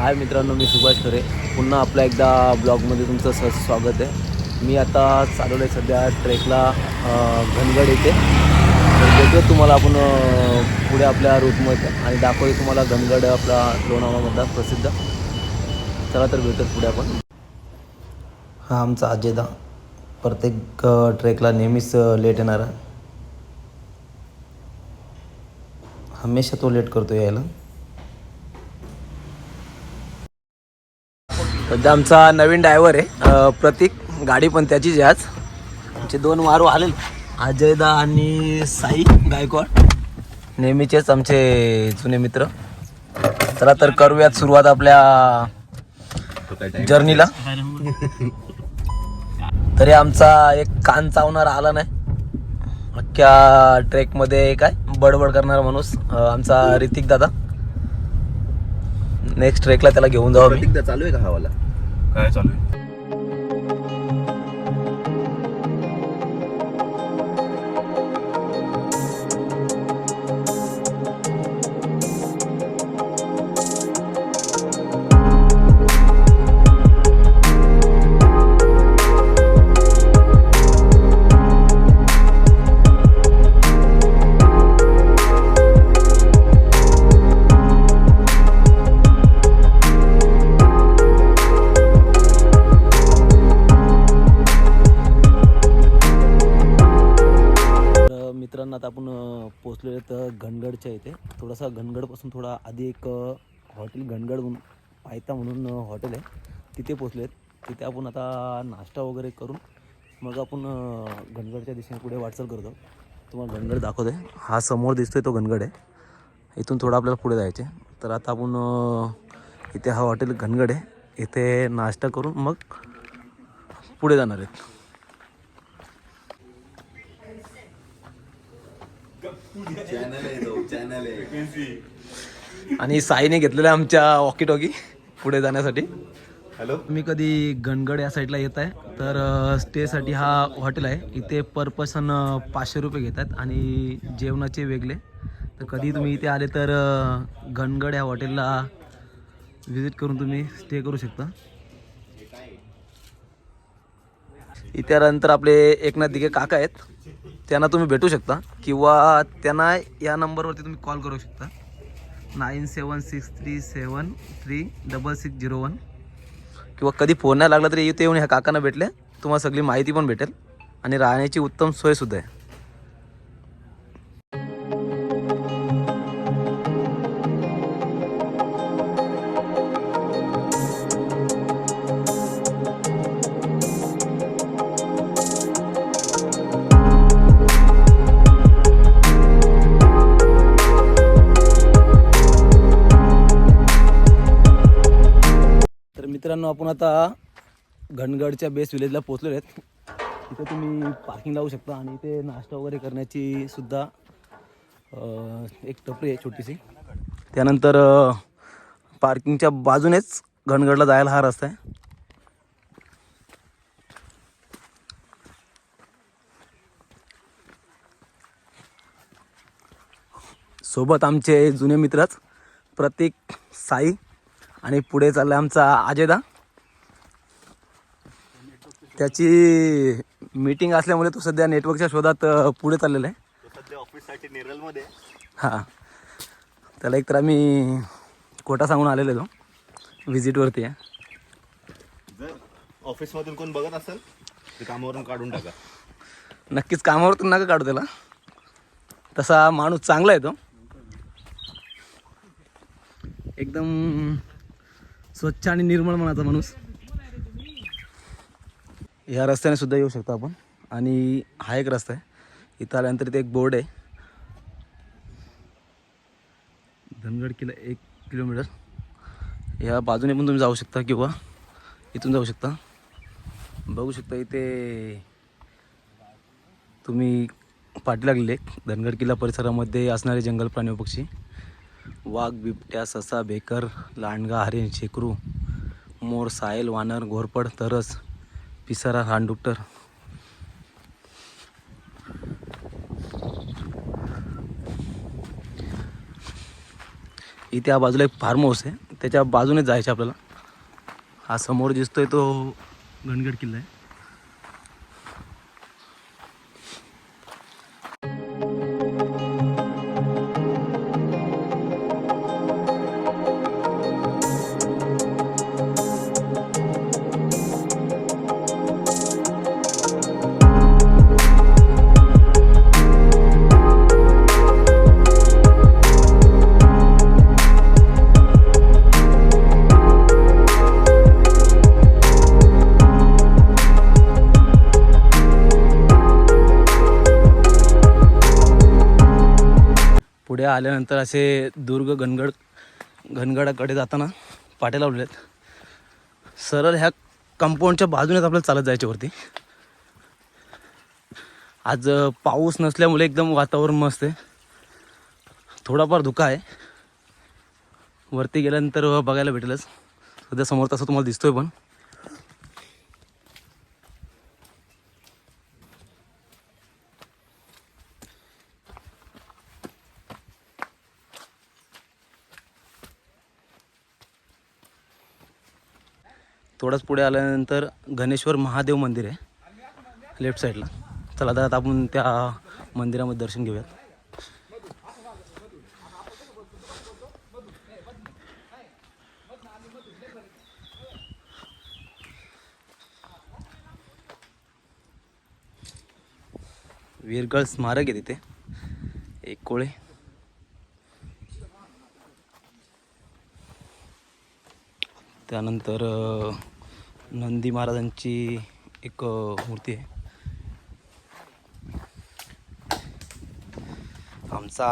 हाय मित्रांनो, मी सुभाष खरे पुन्हा आपल्या एकदा ब्लॉगमध्ये तुमचं सहज स्वागत आहे. मी आता चालवलं आहे सध्या ट्रेकला घनगड येथे. भेटूया तुम्हाला आपण पुढे आपल्या रूटमध्ये आणि दाखवतो तुम्हाला घनगड आपला लोणावळामधला प्रसिद्ध. चला तर भेटत पुढे आपण. हा आमचा अजयदा प्रत्येक ट्रेकला नेहमीच लेट येणारा. हमेशा तो लेट करतो यायला. सध्या आमचा नवीन ड्रायव्हर आहे प्रतीक. गाडी पण त्याचीच आहे आज. आमचे दोन वारू आले, अजयदा आणि साई गायकवाड, नेहमीचेच आमचे जुने मित्र. चला तर करूयात सुरुवात आपल्या जर्नीला. तरी आमचा एक कान चावणारा आला नाही अख्ख्या ट्रेकमध्ये, काय बडबड करणारा माणूस आमचा ऋतिक दादा. नेक्स्ट ट्रेकला त्याला घेऊन जाऊ आम्ही. चालू आहे का हवाला? काय चालू आहे? मित्रांनो, आता आपण पोचलेलो तर घनगडच्या इथे. थोडासा घनगडपासून थोडा आधी एक हॉटेल घनगड पायथा म्हणून हॉटेल आहे, तिथे पोचलेत. तिथे आपण आता नाश्ता वगैरे करून मग आपण घनगडच्या दिशेने पुढे वाटचाल करतो. तुम्हाला घनगड दाखवतो आहे. हा समोर दिसतोय तो घनगड आहे. इथून थोडं आपल्याला पुढे जायचे. तर आता आपण इथे हा हॉटेल घनगड आहे, इथे नाश्ता करून मग पुढे जाणार आहेत. चॅनल आहे. आणि साईने घेतलेलं आहे आमच्या वॉकी टॉकी पुढे जाण्यासाठी. हॅलो, तुम्ही कधी घनगड या साईडला येत आहे तर स्टेसाठी हा हॉटेल आहे. इथे पर पर्सन 500 रुपये घेतात आणि जेवणाचे वेगळे. तर कधी तुम्ही इथे आले तर घनगड या हॉटेलला व्हिजिट करून तुम्ही स्टे करू शकता. इथे आल्यानंतर आपले एकनाथ दिघे काका आहेत, त्यांना तुम्ही भेटू शकता किंवा त्यांना या नंबरवरती तुम्ही कॉल करू शकता, 9763736601. किंवा कधी फोन नाही लागला तरी इथे येऊन ह्या काकांना भेटले तुम्हाला सगळी माहिती पण भेटेल आणि राहण्याची उत्तम सोयसुद्धा आहे. मित्रांनो, आपण आता घनगडच्या बेस विलेजला पोहोचलेलो आहेत. इथे तुम्ही पार्किंग लावू शकता आणि इथे नाश्ता वगैरे करण्याची सुद्धा एक टपरी आहे छोटीशी. त्यानंतर पार्किंगच्या बाजूनेच घनगडला जायला हा रस्ता आहे. सोबत आमचे जुने मित्रच प्रतीक, साई आणि पुढे चालला आमचा अजयदा. त्याची मीटिंग असल्यामुळे तो सध्या नेटवर्कच्या शोधात पुढे चाललेला आहे. सध्या ऑफिससाठी नेरळमध्ये. हां, त्याला एक तर आम्ही कोटा सांगून आलेलो आहे, तो व्हिजिटवरती आहे. जर ऑफिसमधून कोण बघत असेल तर कामावरून काढून टाका. नक्कीच कामावरतून नका काढू त्याला. तसा माणूस चांगला आहे तो, एकदम स्वच्छ आणि निर्मळ मनाचा माणूस. या रस्त्याने सुद्धा येऊ शकतो आपण. आणि हा एक रस्ता आहे, इथं आल्यानंतर इथे एक बोर्ड आहे, धनगड किल्ला 1 किलोमीटर. या बाजूने पण तुम्ही जाऊ शकता किंवा इथून जाऊ शकता. बघू शकता इथे तुम्ही पाठी लागलेले धनगड किल्ला परिसरामध्ये असणारे जंगल प्राणी व पक्षी, वाघ, बिबट्या, ससा, बेकर, लांडगा, हरिण, शेकरू, मोर, सायल, वानर, घोरपड, तरस, पिसारा, रानडुक्कर. इथे या बाजूला एक फार्म हाऊस आहे, त्याच्या बाजूने जायचं आपल्याला. हा समोर दिसतोय तो घनगड किल्ला आहे. पुढे आल्यानंतर असे दुर्ग घनगडाकडे जाताना पाट्या लावलेल्या आहेत. सरळ ह्या कंपाऊंडच्या बाजूनेच आपल्याला चालत जायचे वरती. आज पाऊस नसल्यामुळे एकदम वातावरण मस्त आहे. थोडाफार धुका आहे. वरती गेल्यानंतर बघायला भेटेलच. सध्या समोर तसं तुम्हाला दिसतोय पण. थोडंच पुढे आल्यानंतर गणेश्वर महादेव मंदिर आहे लेफ्ट साईडला. चला आता आपण त्या मंदिरामध्ये दर्शन घेऊयात. वीरगळ स्मारक आहे तिथे एक कोळे. त्यानंतर नंदी महाराजांची एक मूर्ती आहे. आमचा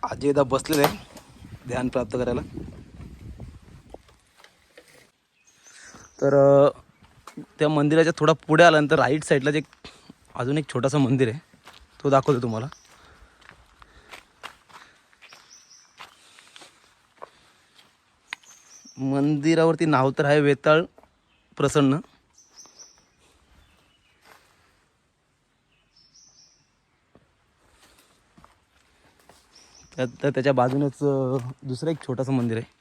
आजीदा बसलेला आहे ध्यान प्राप्त करायला. तर त्या मंदिराच्या थोडा पुढे आल्यानंतर राईट साईडला अजून एक छोटासा मंदिर आहे, तो दाखवतो तुम्हाला. मंदिरावरती नाव तर आहे वेताळ प्रसन्न. त्याच्या बाजूनच दुसरं एक छोटंसं मंदिर आहे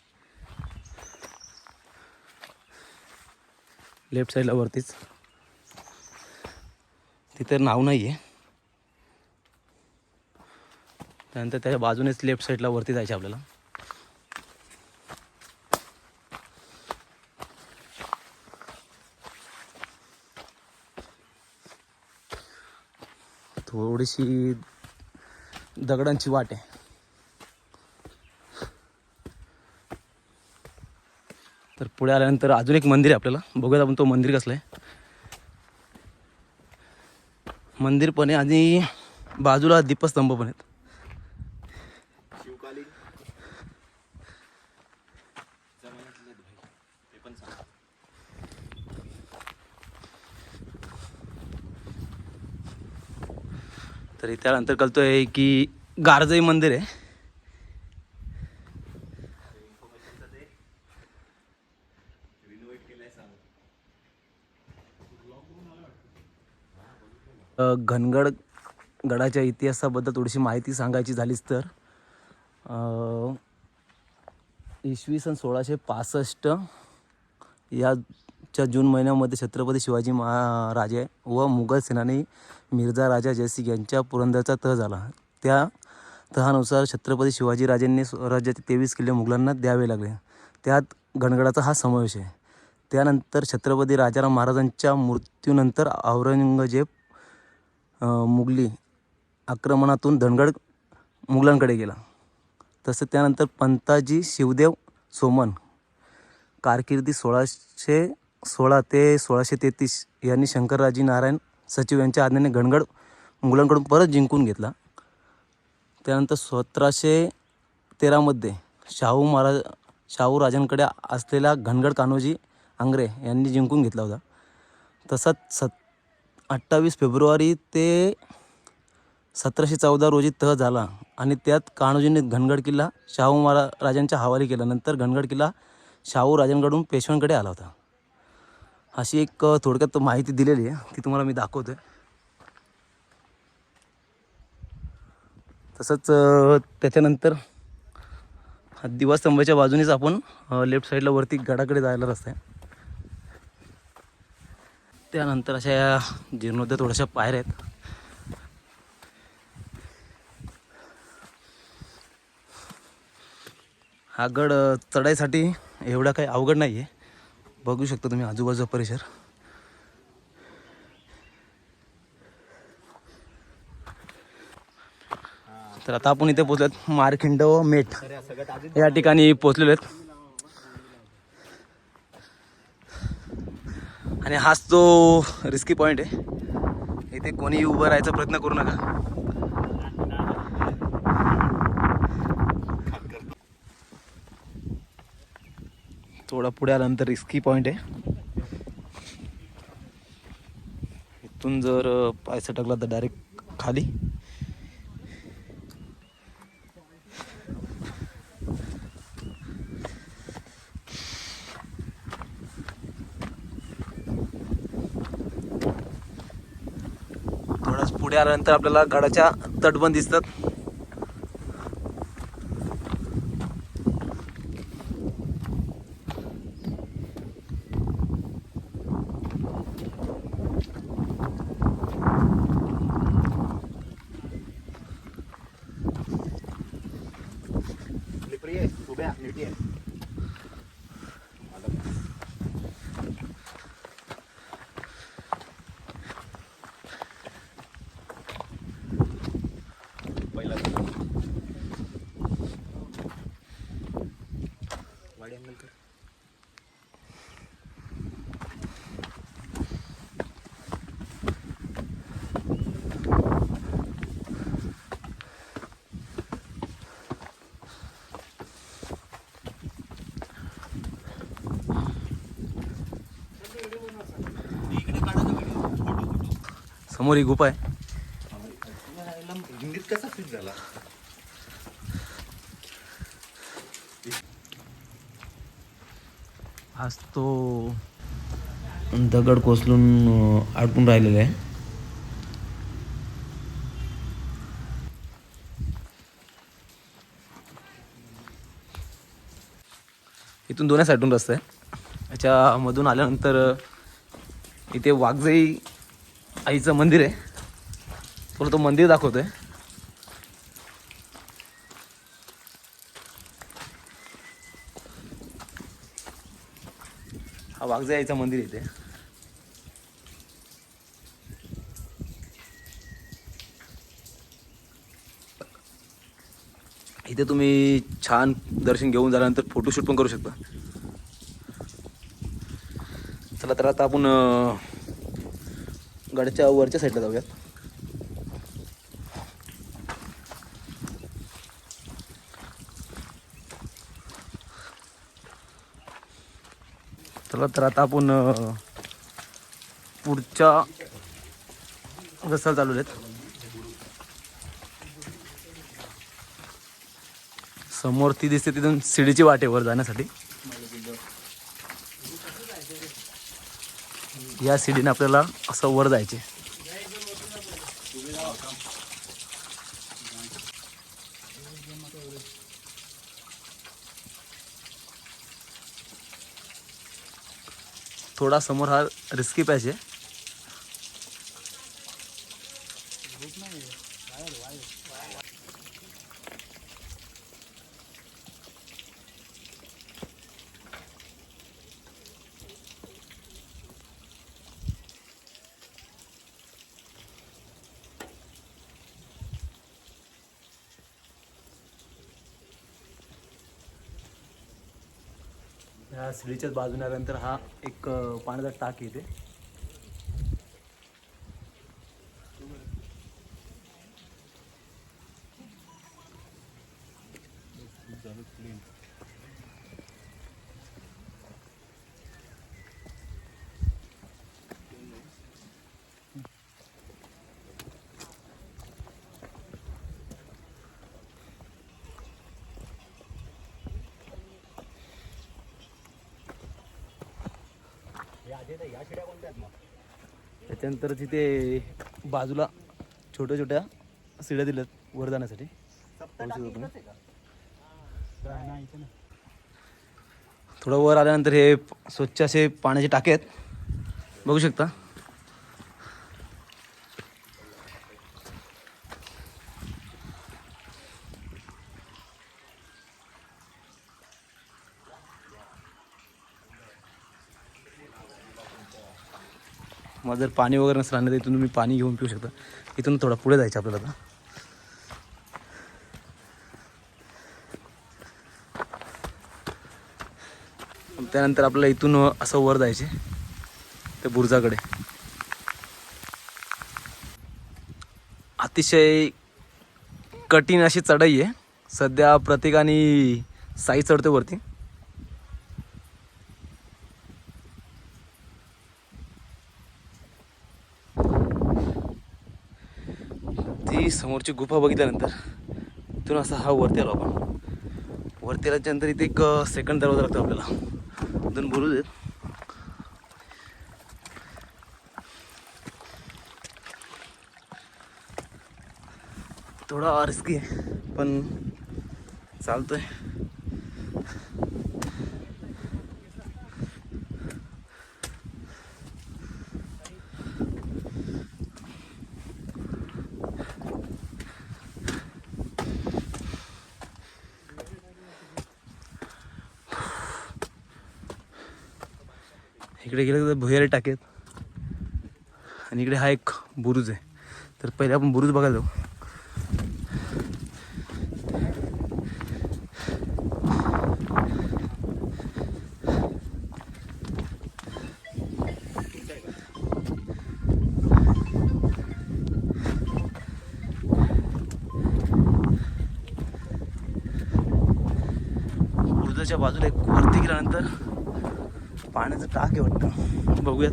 लेफ्ट साईडला वरतीच. तिथे नाव नाही आहे. त्यानंतर त्याच्या बाजूनेच लेफ्ट साईडला वरती जायचं आपल्याला. थोडीशी दगडांची वाट आहे. तर पुढे आल्यानंतर अजून एक मंदिर आहे आपल्याला. बघूयात आपण तो मंदिर कसलं आहे. मंदिर पण आहे आणि बाजूला दीपस्तंभ पण आहेत. तरी त्यानंतर कळतोय की गारजाई मंदिर आहे. गडाच्या इतिहासाबद्दल थोडीशी माहिती सांगायची झालीच तर इसवी सन 1665 याच्या जून महिन्यामध्ये छत्रपती शिवाजी महाराजे व मुघल सेनानी मिर्झा राजा जयसिंग यांच्या पुरंदरचा तह झाला. त्या तहानुसार छत्रपती शिवाजीराजेंनी स्वराज्याचे 23 किल्ले मुघलांना द्यावे लागले. त्यात गणगडाचा हा समावेश आहे. त्यानंतर छत्रपती राजाराम महाराजांच्या मृत्यूनंतर औरंगजेब मुघली आक्रमणातून धनगड मुघलांकडे गेला. तसं त्यानंतर पंताजी शिवदेव सोमन कारकिर्दी 1616 ते 1633 यांनी शंकरराजी नारायण सचिव यांच्या आज्ञेने गणगड मुघलांकडून परत जिंकून घेतला. त्यानंतर 1713 शाहू राजांकडे असलेला घनगड कान्होजी आंग्रे यांनी जिंकून घेतला होता. तसाच 28 फेब्रुवारी ते 1714 रोजी तह झाला आणि त्यात कान्होजींनी घनगड किल्ला शाहू महाराजांच्या हवाली केला. नंतर घनगड किल्ला शाहू राजांकडून पेशव्यांकडे आला होता. अशी एक थोडक्यात माहिती दिलेली आहे, ती तुम्हाला मी दाखवतोय. तसंच त्याच्यानंतर दिवास्तंभाच्या बाजूनेच आपण लेफ्ट साईडला वरती गडाकडे जायला रस्ता आहे. त्यानंतर अशा या जीर्णोद्धार थोड्याशा पायऱ्या आहेत. हा गड चढायसाठी एवढा काही अवघड नाही आहे. बघू शकता तुम्ही आजूबाजूचा परिसर. तर आता आपण इथे पोचलोत मारखिंड व मेट या ठिकाणी पोचलेलो आहेत. आणि हाच तो रिस्की पॉईंट आहे. इथे कोणी उभं राहायचा प्रयत्न करू नका. थोडा पुढे आल्यानंतर रिस्की पॉईंट आहे. इथून जर पाय सटकला तर डायरेक्ट खाली. थोडंच पुढे आल्यानंतर आपल्याला गडाच्या तटबंद दिसतात. समोर ही गुफा आहे. हिंदीत कसा फिट झाला. आज तो दगड कोसलून अडकून राहिलेला आहे. इथून दोन्ही साईडून रस्ता आहे. याच्यामधून आल्यानंतर इथे वाघजाई आईचं मंदिर आहे. तुला तो मंदिर दाखवतोय. हा वाघजाई आईचं मंदिर इथे. इथे तुम्ही छान दर्शन घेऊन झाल्यानंतर फोटोशूट पण करू शकता. चला तर आता आपण गडाच्या वरच्या साईडला जाऊयात. चला तर आता आपण पुढच्या रस्त्याला चालू आहेत. समोर ती दिसते तिथून शिडीची वाट आहे वर जाण्यासाठी. या शिडीने आपल्याला असं वर जायचे. थोडा समोर हा रिस्की पॅच आहे. ह्या शिडीच्याच बाजूने आल्यानंतर हा एक पाण्याचा टाक येते. त्याच्यानंतर तिथे बाजूला छोट्या छोट्या शिड्या दिल्यात वर जाण्यासाठी. थोडं वर आल्यानंतर हे स्वच्छ असे पाण्याचे टाके आहेत, बघू शकता. मग जर पाणी वगैरे नसलं आणलं तर इथून तुम्ही पाणी घेऊन पिऊ शकता. इथून थोडा पुढे जायचं आपल्याला आता. त्यानंतर आपल्याला इथून असं वर जायचे त्या बुरुजाकडे. अतिशय कठीण अशी चढाई आहे. सध्या प्रतीक आणि साई चढते वरती. ती समोरची गुफा बघितल्यानंतर इथून असा हा वरती आलो आपण. वरती आल्याच्यानंतर इथे एक सेकंड दरवाजा लागतो आपल्याला. 2 बुरुज आहेत. थोडा रिस्की आहे पण चालतोय. इकडे गेलं तर भुयारी टाकेत आणि इकडे हा एक बुरुज आहे. तर पहिले आपण बुरुज बघायला जाऊ. बुरुजाच्या बाजूला एक वरती गेल्यानंतर पाण्याचं टाक आहे वाटतं, बघूयात.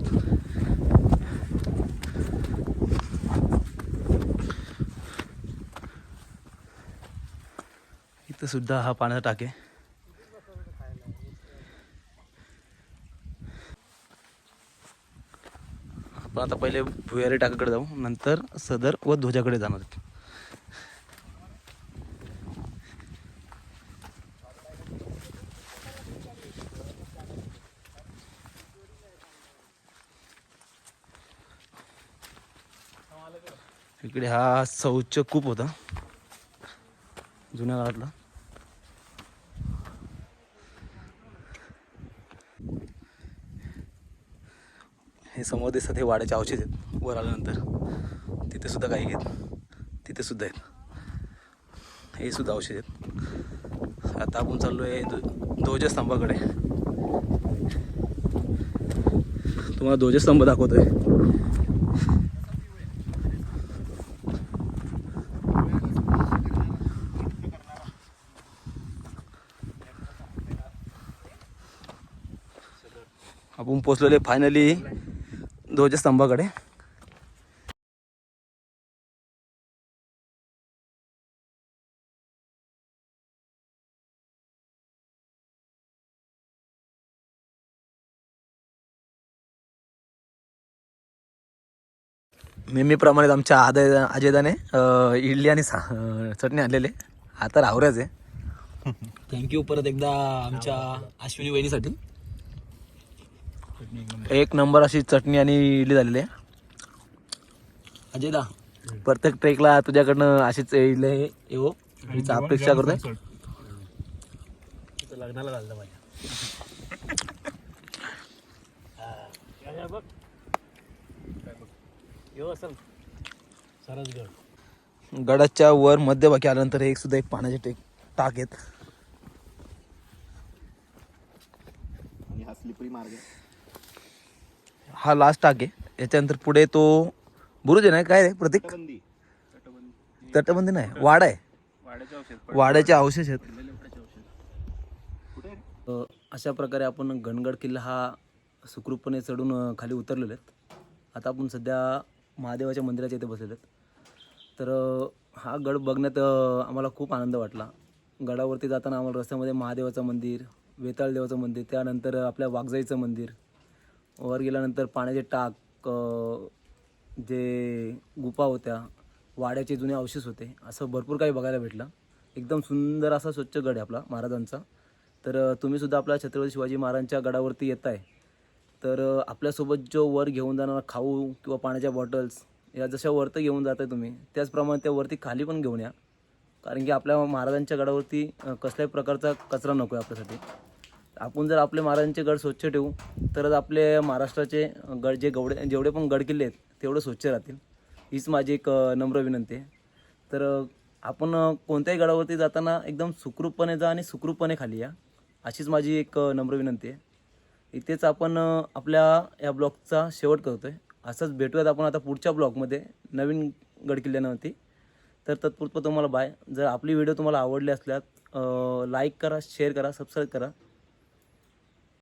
इथं सुद्धा हा पाण्याचा टाक आहे. आपण आता पहिले भुयारी टाकाकडे जाऊ, नंतर सदर व ध्वजाकडे जाणार. इकडे हा शौच कूप होता जुन्या काळातला. हे समोर दिसतात हे वाड्याचे अवशेष आहेत. वर आल्यानंतर तिथे सुद्धा काही आहेत, तिथे सुद्धा आहेत, हे सुद्धा अवशेष आहेत. आता आपण चाललो आहे ध्वजस्तंभाकडे. तुम्हाला ध्वजस्तंभ दाखवतोय. आपण पोचलेले फायनली ध्वजस्तंभाकडे. नेहमीप्रमाणे आमच्या अजयदाने इडली आणि चटणी आणलेले. आता रावऱ्याच आहे. थँक्यू परत एकदा आमच्या अश्विनी वहिनीसाठी. एक नंबर अशी चटणी आणि इडली झालेली आहे. अजयदा प्रत्येक ट्रेकला तुझ्याकडनं अशीच इडली येऊ हीच अपेक्षा करतोय. लग्नाला झालं माझ्या. बघ येऊ असेल सरस गड. गडाच्या वर मध्यभागी आल्यानंतर एक सुद्धा एक पाण्याचे टाक आहेत. आणि हा स्लिपरी मार्ग आहे. हा लास्ट टाक आहे. याच्यानंतर पुढे तो बुरुज आहे ना, काय रे प्रतीक? तटबंदी. तटबंदी नाही, वाडा आहे. वाड्याचे अवशेष आहेत. अशा प्रकारे आपण गणगड किल्ला हा सुखरूपपणे चढून खाली उतरलेले आहेत. आता आपण सध्या महादेवाच्या मंदिराच्या इथे बसलेले आहेत. तर हा गड बघण्यात आम्हाला खूप आनंद वाटला. गडावरती जाताना आम्हाला रस्त्यामध्ये महादेवाचं मंदिर, वेताळ देवाचं मंदिर, त्यानंतर आपल्या वाघजाईचं मंदिर, वर गेल्यानंतर पाण्याचे टाक, जे गुफा होत्या, वाड्याचे जुने अवशेष होते, असं भरपूर काही बघायला भेटलं. एकदम सुंदर असा स्वच्छ गड आहे आपला महाराजांचा. तर तुम्ही सुद्धा आपल्या छत्रपती शिवाजी महाराजांच्या गडावरती येत आहे तर आपल्यासोबत जो वर घेऊन जाणारा खाऊ किंवा पाण्याच्या बॉटल्स या जशा वरती घेऊन जात आहे तुम्ही त्याचप्रमाणे त्या वरती खाली पण घेऊन या. कारण की आपल्या महाराजांच्या गडावरती कसल्याही प्रकारचा कचरा नको आहे आपल्यासाठी. आपण जर आपले महाराजांचे गड स्वच्छ ठेवू तरच आपले महाराष्ट्राचे गड जेवढे पण गडकिल्ले आहेत तेवढे स्वच्छ राहतील. हीच माझी एक नम्र विनंती आहे. तर आपण कोणत्याही गडावरती जाताना एकदम सुखरूपपणे जा आणि सुखरूपपणे खाली या, अशीच माझी एक नम्र विनंती आहे. इथेच आपण आपल्या या ब्लॉगचा शेवट करतो आहे. असंच भेटूयात आपण आता पुढच्या ब्लॉगमध्ये नवीन गडकिल्ल्यांवरती. तर तत्पूर्वी तुम्हाला बाय. जर आपली व्हिडिओ तुम्हाला आवडली असल्यास लाईक करा, शेअर करा, सबस्क्राईब करा.